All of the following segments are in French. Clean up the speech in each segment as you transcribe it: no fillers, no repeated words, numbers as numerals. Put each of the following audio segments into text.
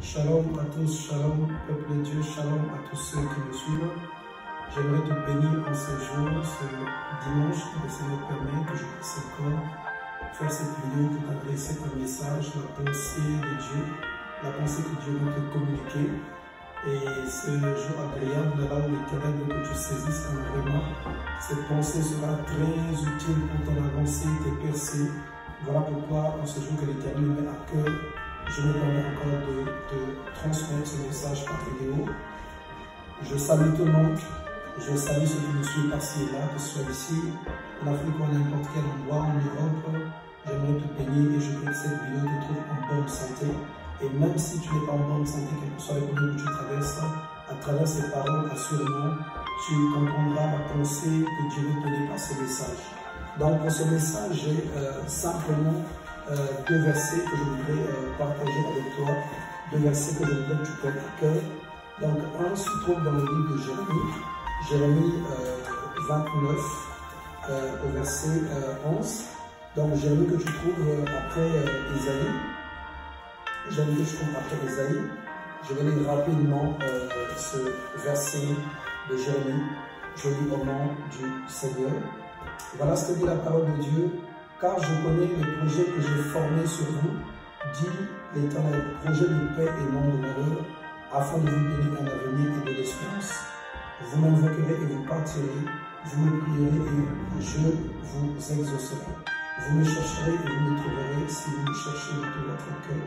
Shalom à tous, shalom peuple de Dieu, shalom à tous ceux qui me suivent. J'aimerais te bénir en ce jour, ce dimanche, que le Seigneur permet que je puisse encore faire cette vidéo pour t'adresser un message, la pensée de Dieu, la pensée que Dieu veut te communiquer. Et ce jour agréable, là où l'Éternel veut que tu saisisses vraiment, cette pensée sera très utile pour ton avancée, tes percées. Voilà pourquoi, en ce jour que l'Éternel met à cœur, je me permets encore de te transmettre ce message par vidéo. Je salue tout le monde, je salue ceux qui me suivent par-ci et là, que ce soit ici, en Afrique ou à n'importe quel endroit, en Europe. J'aimerais te bénir et je prie que cette vidéo te trouve en bonne santé. Et même si tu n'es pas en bonne santé, quel que soit le moment où tu traverses, à travers ces paroles, assurément, tu comprendras la pensée que Dieu veut te donner par ce message. Donc, pour ce message, j'ai simplement deux versets que je voudrais partager avec toi, deux versets que je voudrais que tu prennes à cœur. Donc, un se trouve dans le livre de Jérémie, Jérémie 29, au verset 11. Donc, Jérémie que tu trouves après Isaïe. Jérémie que tu trouves après Isaïe. Je vais lire rapidement ce verset de Jérémie. Je lis au nom du Seigneur. Voilà ce que dit la parole de Dieu. Car je connais les projets que j'ai formés sur vous, dit l'Éternel, projets de paix et non de malheur, afin de vous donner un avenir et de l'espérance. Vous m'invoquerez et vous partirez, vous me prierez et je vous exaucerai. Vous me chercherez et vous me trouverez si vous me cherchez de tout votre cœur.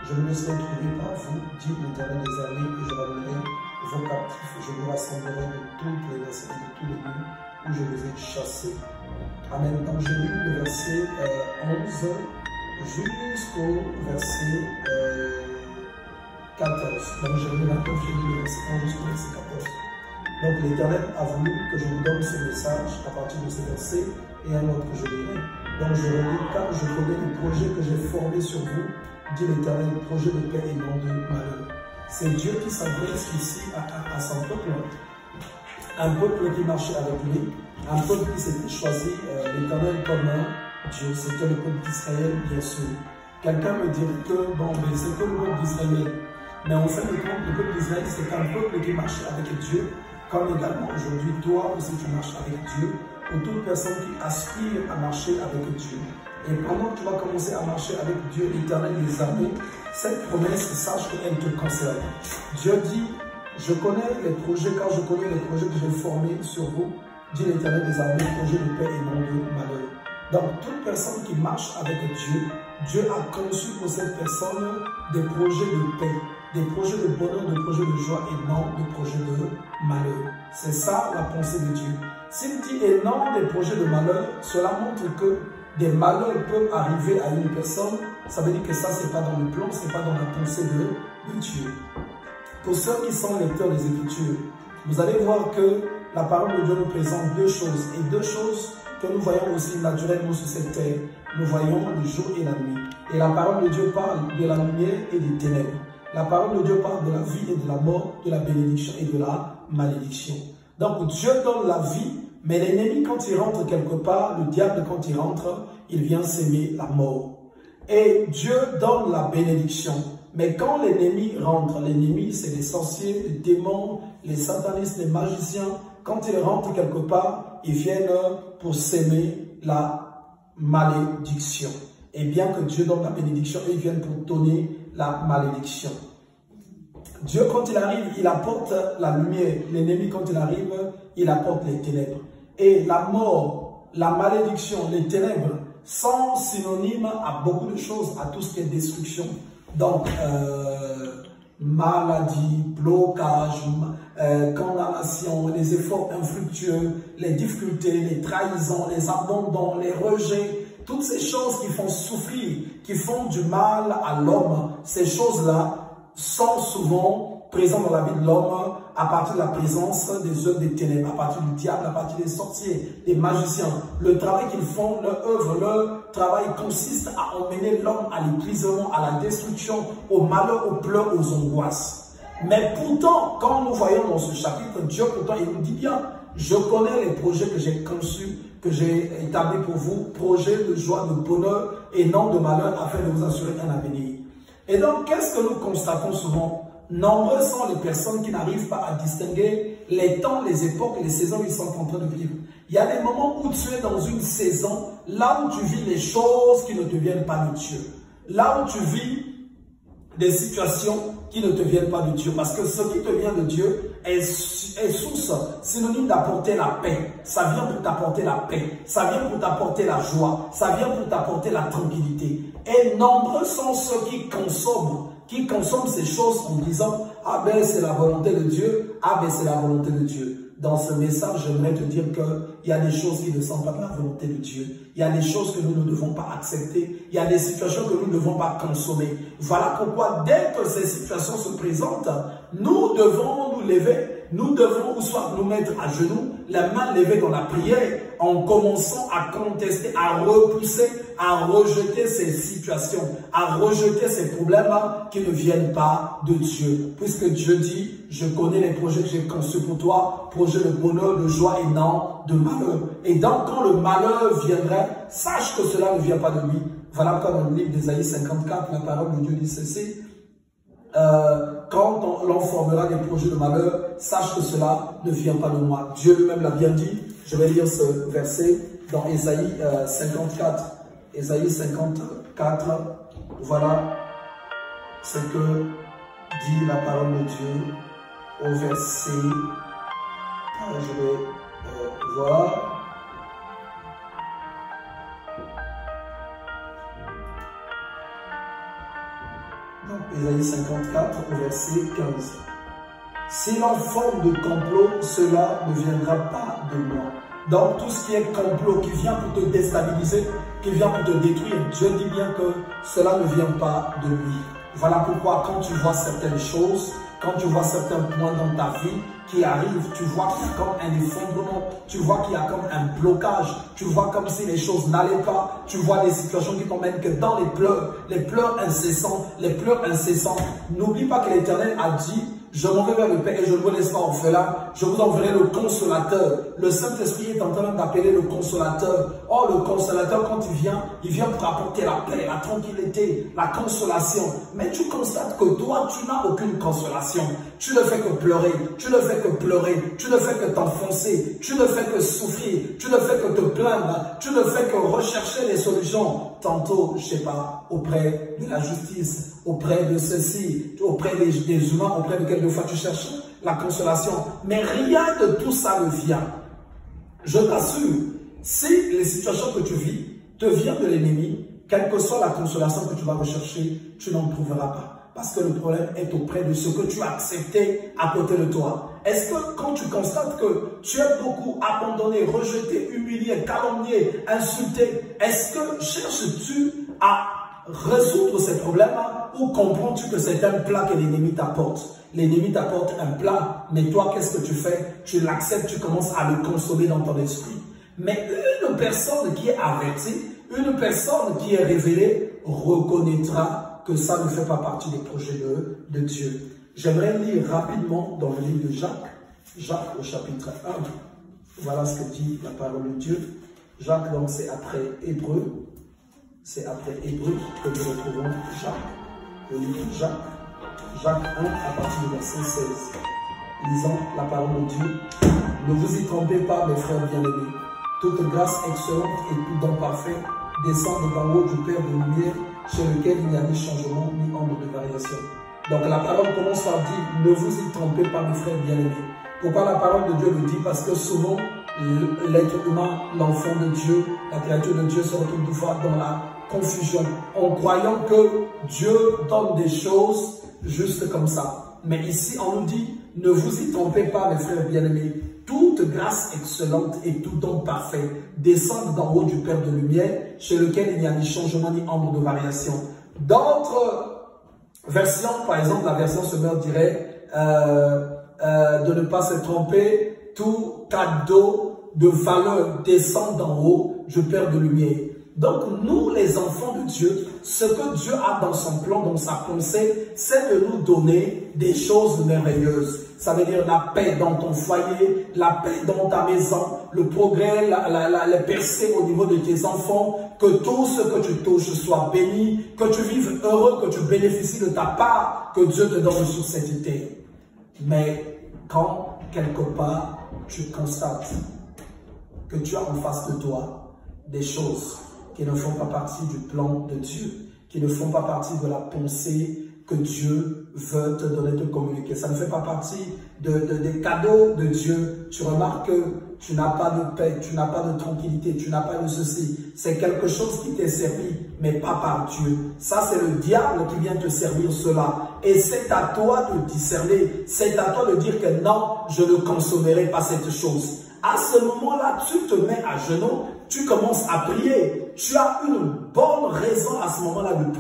Je me laisserai trouver par vous, dit l'Éternel des armées, et je ramènerai vos captifs. Je vous rassemblerai de toutes les nations et de tous les lieux où je vous ai chassés. Amen. Donc je lis le verset 11 jusqu'au verset 14. Donc je lis le verset 11 jusqu'au verset 14. Donc l'Éternel a voulu que je vous donne ce message à partir de ce verset et un autre que je lirai. Donc je relis, car je connais les projets que j'ai formés sur vous, dit l'Éternel, projet de paix et non de malheur. C'est Dieu qui s'adresse ici à son peuple. Un peuple qui marchait avec lui, un peuple qui s'était choisi l'Éternel comme Dieu, c'était le peuple d'Israël, bien sûr. Quelqu'un me dirait que, bon, mais c'est que le peuple d'Israël. Mais en fait, le peuple d'Israël, c'est un peuple qui marchait avec Dieu, comme également aujourd'hui, toi aussi tu marches avec Dieu, ou toute personne qui aspire à marcher avec Dieu. Et pendant que tu vas commencer à marcher avec Dieu, l'Éternel des armées, cette promesse, sache qu'elle te concerne. Dieu dit, je connais les projets, car je connais les projets que j'ai formés sur vous, dit l'Éternel des armées, projets de paix et non de malheur. Donc, toute personne qui marche avec Dieu, Dieu a conçu pour cette personne des projets de paix, des projets de bonheur, des projets de joie et non des projets de malheur. C'est ça la pensée de Dieu. S'il dit et non des projets de malheur, cela montre que des malheurs peuvent arriver à une personne. Ça veut dire que ça, c'est pas dans le plan, c'est pas dans la pensée de Dieu. Pour ceux qui sont lecteurs des Écritures, vous allez voir que la parole de Dieu nous présente deux choses. Et deux choses que nous voyons aussi naturellement sur cette terre. Nous voyons le jour et la nuit. Et la parole de Dieu parle de la lumière et des ténèbres. La parole de Dieu parle de la vie et de la mort, de la bénédiction et de la malédiction. Donc Dieu donne la vie, mais l'ennemi, quand il rentre quelque part, le diable, quand il rentre, il vient s'aimer la mort. Et Dieu donne la bénédiction. Mais quand l'ennemi rentre, l'ennemi, c'est les sorciers, les démons, les satanistes, les magiciens. Quand ils rentrent quelque part, ils viennent pour s'aimer la malédiction. Et bien que Dieu donne la bénédiction, ils viennent pour donner la malédiction. Dieu, quand il arrive, il apporte la lumière. L'ennemi, quand il arrive, il apporte les ténèbres. Et la mort, la malédiction, les ténèbres sont synonymes à beaucoup de choses, à tout ce qui est destruction. Donc, maladie, blocage, condamnation, les efforts infructueux, les difficultés, les trahisons, les abandons, les rejets, toutes ces choses qui font souffrir, qui font du mal à l'homme, ces choses-là sont souvent présentes dans la vie de l'homme à partir de la présence des œuvres des ténèbres, à partir du diable, à partir des sorciers, des magiciens. Le travail qu'ils font, leur œuvre, leur travail consiste à emmener l'homme à l'épuisement, à la destruction, au malheur, aux pleurs, aux angoisses. Mais pourtant, quand nous voyons dans ce chapitre, Dieu pourtant il nous dit bien, je connais les projets que j'ai conçus, que j'ai établis pour vous, projets de joie, de bonheur et non de malheur, afin de vous assurer un avenir. Et donc, qu'est-ce que nous constatons souvent? Nombreux sont les personnes qui n'arrivent pas à distinguer les temps, les époques, les saisons qu'ils sont en train de vivre. Il y a des moments où tu es dans une saison, là où tu vis les choses qui ne te viennent pas de Dieu. Là où tu vis des situations qui ne te viennent pas de Dieu. Parce que ce qui te vient de Dieu est source, synonyme d'apporter la paix. Ça vient pour t'apporter la paix. Ça vient pour t'apporter la joie. Ça vient pour t'apporter la tranquillité. Et nombreux sont ceux qui consomment ces choses en disant « Ah ben c'est la volonté de Dieu, ah ben c'est la volonté de Dieu ». Dans ce message, j'aimerais te dire qu'il y a des choses qui ne sont pas de la volonté de Dieu. Il y a des choses que nous ne devons pas accepter. Il y a des situations que nous ne devons pas consommer. Voilà pourquoi, dès que ces situations se présentent, nous devons nous lever. Nous devons ou soit nous mettre à genoux, la main levée dans la prière, en commençant à contester, à repousser, à rejeter ces situations, à rejeter ces problèmes qui ne viennent pas de Dieu. Puisque Dieu dit, je connais les projets que j'ai conçus pour toi, projets de bonheur, de joie et non de malheur. Et donc, quand le malheur viendrait, sache que cela ne vient pas de lui. Voilà pourquoi dans le livre d'Ésaïe 54, la parole de Dieu dit ceci. Quand l'on formera des projets de malheur, sache que cela ne vient pas de moi. Dieu lui-même l'a bien dit. Je vais lire ce verset dans Ésaïe 54. Ésaïe 54, voilà ce que dit la parole de Dieu au verset. Je vais voir. Ésaïe 54 au verset 15. Si l'on forme de complot, cela ne viendra pas de moi. Donc tout ce qui est complot, qui vient pour te déstabiliser, qui vient pour te détruire, Dieu dit bien que cela ne vient pas de lui. Voilà pourquoi quand tu vois certaines choses, quand tu vois certains points dans ta vie qui arrivent, tu vois qu'il y a comme un effondrement, tu vois qu'il y a comme un blocage, tu vois comme si les choses n'allaient pas, tu vois des situations qui t'emmènent que dans les pleurs incessants, N'oublie pas que l'Éternel a dit, je m'en vais vers le Père et je ne vous laisse pas orphelin, je vous enverrai le consolateur. Le Saint-Esprit est en train d'appeler le consolateur. Oh, le consolateur, quand il vient pour apporter la paix, la tranquillité, la consolation. Mais tu constates que toi, tu n'as aucune consolation. Tu ne fais que pleurer, tu ne fais que pleurer, tu ne fais que t'enfoncer, tu ne fais que souffrir, tu ne fais que te plaindre, tu ne fais que rechercher des solutions. Tantôt, je ne sais pas, auprès de la justice, auprès de ceci, auprès des humains, auprès de quelquefois tu cherches la consolation. Mais rien de tout ça ne vient. Je t'assure, si les situations que tu vis te viennent de l'ennemi, quelle que soit la consolation que tu vas rechercher, tu n'en trouveras pas. Parce que le problème est auprès de ce que tu as accepté à côté de toi. Est-ce que quand tu constates que tu es beaucoup abandonné, rejeté, humilié, calomnié, insulté, est-ce que cherches-tu à résoudre ces problèmes ou comprends-tu que c'est un plat que l'ennemi t'apporte? L'ennemi t'apporte un plat, mais toi, qu'est-ce que tu fais? Tu l'acceptes, tu commences à le consommer dans ton esprit. Mais une personne qui est avertie, une personne qui est révélée, reconnaîtra que ça ne fait pas partie des projets de Dieu. J'aimerais lire rapidement dans le livre de Jacques au chapitre 1. Voilà ce que dit la parole de Dieu. Jacques, donc c'est après Hébreu. C'est après Hébreu que nous retrouvons Jacques. Le livre de Jacques. Jacques 1 à partir du verset 16. Lisons la parole de Dieu. Ne vous y trompez pas, mes frères bien-aimés. Toute grâce excellente et tout don parfait descend d'en haut du Père de lumière, chez lequel il n'y a ni changement ni ombre de variation. Donc la parole commence par dire, ne vous y trompez pas, mes frères bien-aimés. Pourquoi la parole de Dieu le dit? Parce que souvent, l'être humain, l'enfant de Dieu, la créature de Dieu se retrouve deux fois dans la confusion, en croyant que Dieu donne des choses juste comme ça. Mais ici, on nous dit, ne vous y trompez pas, mes frères bien-aimés. Toute grâce excellente et tout don parfait descendent d'en haut du Père de lumière, chez lequel il n'y a ni changement ni ombre de variation. D'autres versions, par exemple, la version Semeur dirait de ne pas se tromper, tout cadeau de valeur descend d'en haut du Père de lumière. Donc, nous, les enfants de Dieu, ce que Dieu a dans son plan, dans sa pensée, c'est de nous donner des choses merveilleuses. Ça veut dire la paix dans ton foyer, la paix dans ta maison, le progrès, les percées au niveau de tes enfants, que tout ce que tu touches soit béni, que tu vives heureux, que tu bénéficies de ta part, que Dieu te donne sur cette terre. Mais quand, quelque part, tu constates que tu as en face de toi des choses qui ne font pas partie du plan de Dieu, qui ne font pas partie de la pensée que Dieu veut te donner, te communiquer. Ça ne fait pas partie des cadeaux de Dieu. Tu remarques que tu n'as pas de paix, tu n'as pas de tranquillité, tu n'as pas de ceci. C'est quelque chose qui t'est servi, mais pas par Dieu. Ça, c'est le diable qui vient te servir cela. Et c'est à toi de discerner. C'est à toi de dire que non, je ne consommerai pas cette chose. À ce moment-là, tu te mets à genoux, tu commences à prier. Tu as une bonne raison à ce moment-là de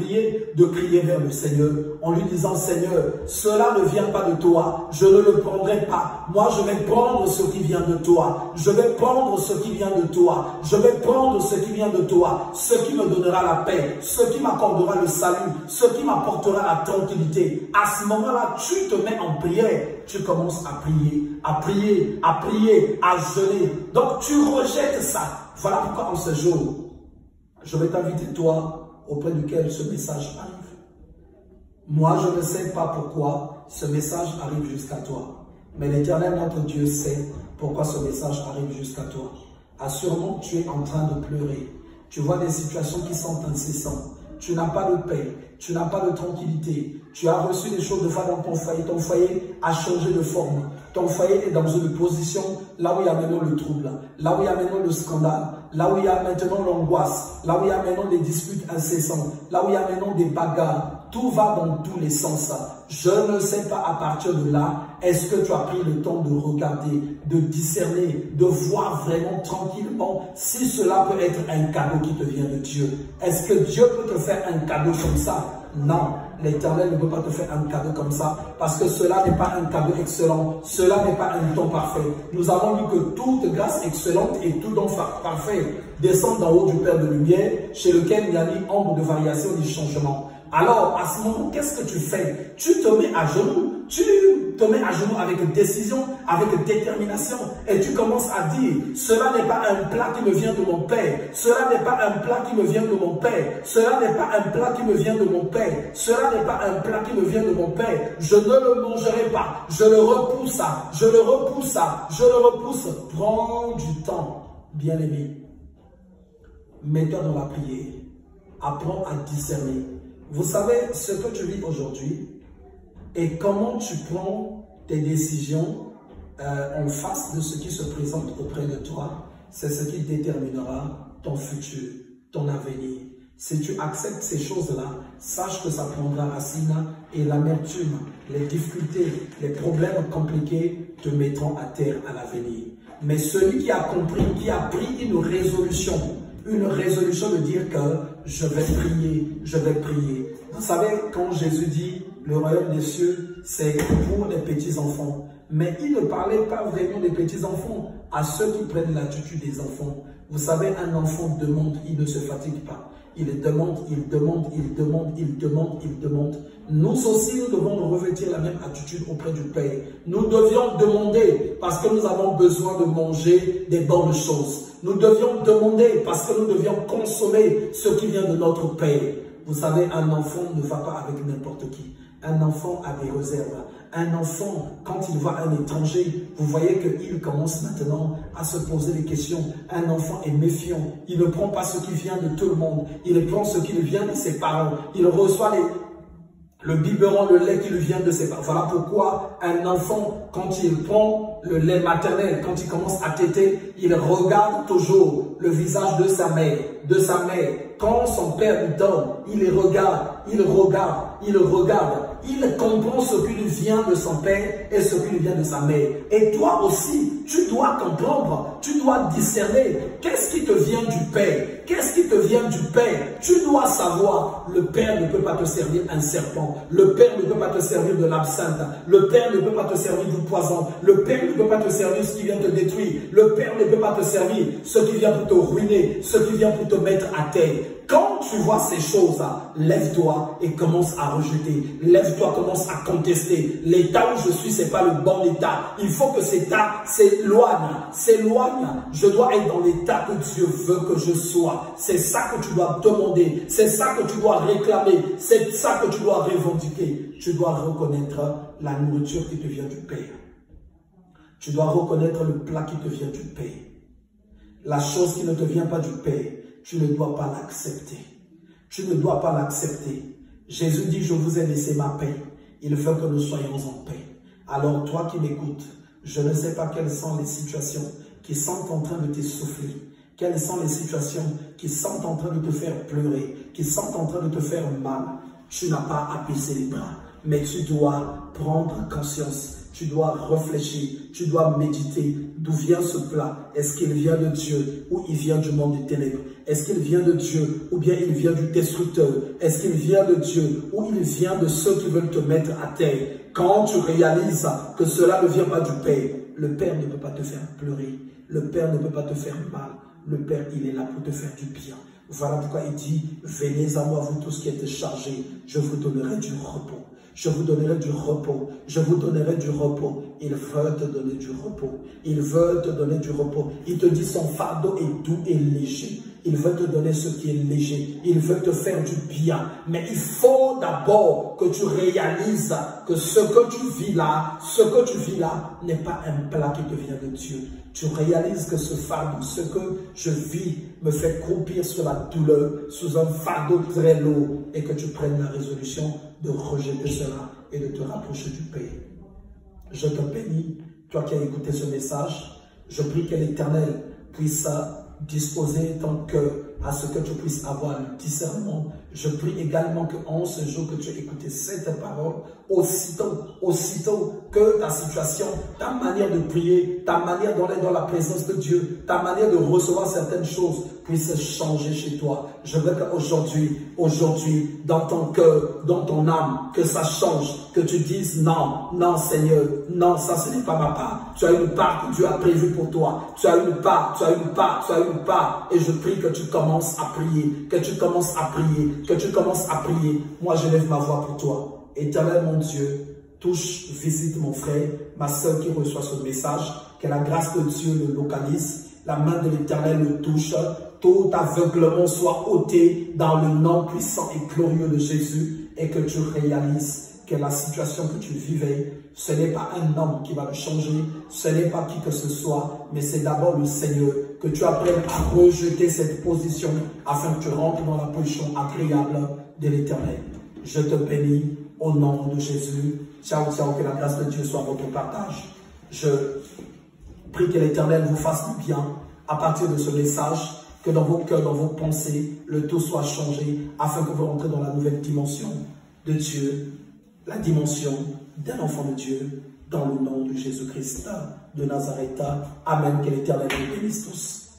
crier vers le Seigneur en lui disant, Seigneur, cela ne vient pas de toi, je ne le prendrai pas. Moi, je vais prendre ce qui vient de toi. Je vais prendre ce qui vient de toi. Je vais prendre ce qui vient de toi, ce qui me donnera la paix, ce qui m'accordera le salut, ce qui m'apportera la tranquillité. À ce moment-là, tu te mets en prière. Tu commences à prier, à prier, à prier, à jeûner. Donc, tu rejettes ça. Voilà pourquoi en ce jour, je vais t'inviter toi auprès duquel ce message arrive. Moi, je ne sais pas pourquoi ce message arrive jusqu'à toi. Mais l'Éternel, notre Dieu, sait pourquoi ce message arrive jusqu'à toi. Assurément, tu es en train de pleurer. Tu vois des situations qui sont incessantes. Tu n'as pas de paix. Tu n'as pas de tranquillité. Tu as reçu des choses de fois dans ton foyer. Ton foyer a changé de forme. Ton foyer est dans une position là où il y a maintenant le trouble, là où il y a maintenant le scandale, là où il y a maintenant l'angoisse, là où il y a maintenant des disputes incessantes, là où il y a maintenant des bagarres. Tout va dans tous les sens. Je ne sais pas à partir de là, est-ce que tu as pris le temps de regarder, de discerner, de voir vraiment tranquillement si cela peut être un cadeau qui te vient de Dieu. Est-ce que Dieu peut te faire un cadeau comme ça? Non. L'Éternel ne peut pas te faire un cadeau comme ça parce que cela n'est pas un cadeau excellent, cela n'est pas un don parfait. Nous avons dit que toute grâce excellente et tout don parfait descend d'en haut du Père de lumière chez lequel il n'y a ni ombre de variation ni changement. Alors, à ce moment, qu'est-ce que tu fais? Tu te mets à genoux, avec décision, avec détermination et tu commences à dire, cela n'est pas un plat qui me vient de mon Père, cela n'est pas un plat qui me vient de mon Père, cela n'est pas un plat qui me vient de mon Père, cela n'est pas un plat qui me vient de mon Père, je ne le mangerai pas, je le repousse, je le repousse, je le repousse. Prends du temps, bien-aimé, mets-toi dans la prière, apprends à discerner. Vous savez ce que tu vis aujourd'hui et comment tu prends tes décisions en face de ce qui se présente auprès de toi, c'est ce qui déterminera ton futur, ton avenir. Si tu acceptes ces choses-là, sache que ça prendra racine et l'amertume, les difficultés, les problèmes compliqués te mettront à terre à l'avenir. Mais celui qui a compris, qui a pris une résolution de dire que je vais prier, je vais prier. Vous savez, quand Jésus dit le royaume des cieux, c'est pour les petits-enfants. Mais il ne parlait pas vraiment des petits-enfants, à ceux qui prennent l'attitude des enfants. Vous savez, un enfant demande, il ne se fatigue pas. Il demande, il demande, il demande, il demande, il demande. Nous aussi, nous devons revêtir la même attitude auprès du Père. Nous devions demander parce que nous avons besoin de manger des bonnes choses. Nous devions demander parce que nous devions consommer ce qui vient de notre Père. Vous savez, un enfant ne va pas avec n'importe qui. Un enfant a des réserves. Un enfant, quand il voit un étranger, vous voyez qu'il commence maintenant à se poser des questions. Un enfant est méfiant. Il ne prend pas ce qui vient de tout le monde. Il prend ce qui vient de ses parents. Il reçoit le biberon, le lait qui lui vient de ses parents. Voilà pourquoi un enfant, quand il prend le lait maternel, quand il commence à téter, il regarde toujours le visage de sa mère, Quand son père lui donne, il regarde, il regarde, il regarde. Il comprend ce qui lui vient de son père et ce qui lui vient de sa mère. Et toi aussi, tu dois comprendre, tu dois discerner qu'est-ce qui te vient du père, qu'est-ce qui te vient du père. Tu dois savoir, le père ne peut pas te servir un serpent, le père ne peut pas te servir de l'absinthe, le père ne peut pas te servir du poison, le père ne peut pas te servir ce qui vient te détruire, le père ne peut pas te servir ce qui vient pour te ruiner, ce qui vient pour te mettre à terre. Quand tu vois ces choses, lève-toi et commence à rejeter. Lève-toi, commence à contester. L'état où je suis, c'est pas le bon état. Il faut que cet état s'éloigne. Je dois être dans l'état que Dieu veut que je sois. C'est ça que tu dois demander. C'est ça que tu dois réclamer. C'est ça que tu dois revendiquer. Tu dois reconnaître la nourriture qui te vient du Père. Tu dois reconnaître le plat qui te vient du Père. La chose qui ne te vient pas du Père, tu ne dois pas l'accepter. Tu ne dois pas l'accepter. Jésus dit, je vous ai laissé ma paix. Il veut que nous soyons en paix. Alors toi qui m'écoutes, je ne sais pas quelles sont les situations qui sont en train de t'essouffler. Quelles sont les situations qui sont en train de te faire pleurer, qui sont en train de te faire mal. Tu n'as pas à baisser les bras, mais tu dois prendre conscience. Tu dois réfléchir, tu dois méditer d'où vient ce plat. Est-ce qu'il vient de Dieu ou il vient du monde des ténèbres? Est-ce qu'il vient de Dieu ou bien il vient du destructeur? Est-ce qu'il vient de Dieu ou il vient de ceux qui veulent te mettre à terre? Quand tu réalises que cela ne vient pas du Père, le Père ne peut pas te faire pleurer. Le Père ne peut pas te faire mal. Le Père, il est là pour te faire du bien. Voilà pourquoi il dit, venez à moi vous tous qui êtes chargés, je vous donnerai du repos. Je vous donnerai du repos. Je vous donnerai du repos. Il veut te donner du repos. Il veut te donner du repos. Il te dit son fardeau est doux et léger. Il veut te donner ce qui est léger. Il veut te faire du bien. Mais il faut d'abord que tu réalises que ce que tu vis là, n'est pas un plat qui te vient de Dieu. Tu réalises que ce fardeau, ce que je vis, me fait croupir sur la douleur, sous un fardeau très lourd, et que tu prennes la résolution de rejeter cela et de te rapprocher du Père. Je te bénis, toi qui as écouté ce message. Je prie que l'Éternel puisse disposer ton cœur à ce que tu puisses avoir le discernement. Je prie également qu'en ce jour que tu as écouté cette parole, aussitôt que ta situation, ta manière de prier, ta manière d'aller dans la présence de Dieu, ta manière de recevoir certaines choses puisse changer chez toi. Je veux qu'aujourd'hui, dans ton cœur, dans ton âme, que ça change, que tu dises non, non Seigneur, non, ça ce n'est pas ma part. Tu as une part que Dieu a prévue pour toi. Tu as une part, tu as une part, tu as une part. Et je prie que tu commences à prier, que tu commences à prier, que tu commences à prier. Moi, je lève ma voix pour toi. Éternel mon Dieu, touche, visite mon frère, ma soeur qui reçoit ce message, que la grâce de Dieu le localise, la main de l'Éternel le touche, tout aveuglement soit ôté dans le nom puissant et glorieux de Jésus, et que tu réalises que la situation que tu vivais, ce n'est pas un homme qui va le changer, ce n'est pas qui que ce soit, mais c'est d'abord le Seigneur, que tu apprennes à rejeter cette position afin que tu rentres dans la position agréable de l'Éternel. Je te bénis au nom de Jésus. Ciao, ciao, que la grâce de Dieu soit votre partage. Je prie que l'Éternel vous fasse du bien à partir de ce message, que dans vos cœurs, dans vos pensées, le tout soit changé afin que vous rentrez dans la nouvelle dimension de Dieu, la dimension d'un enfant de Dieu, dans le nom de Jésus-Christ de Nazareth. Amen. Que l'Éternel vous bénisse tous.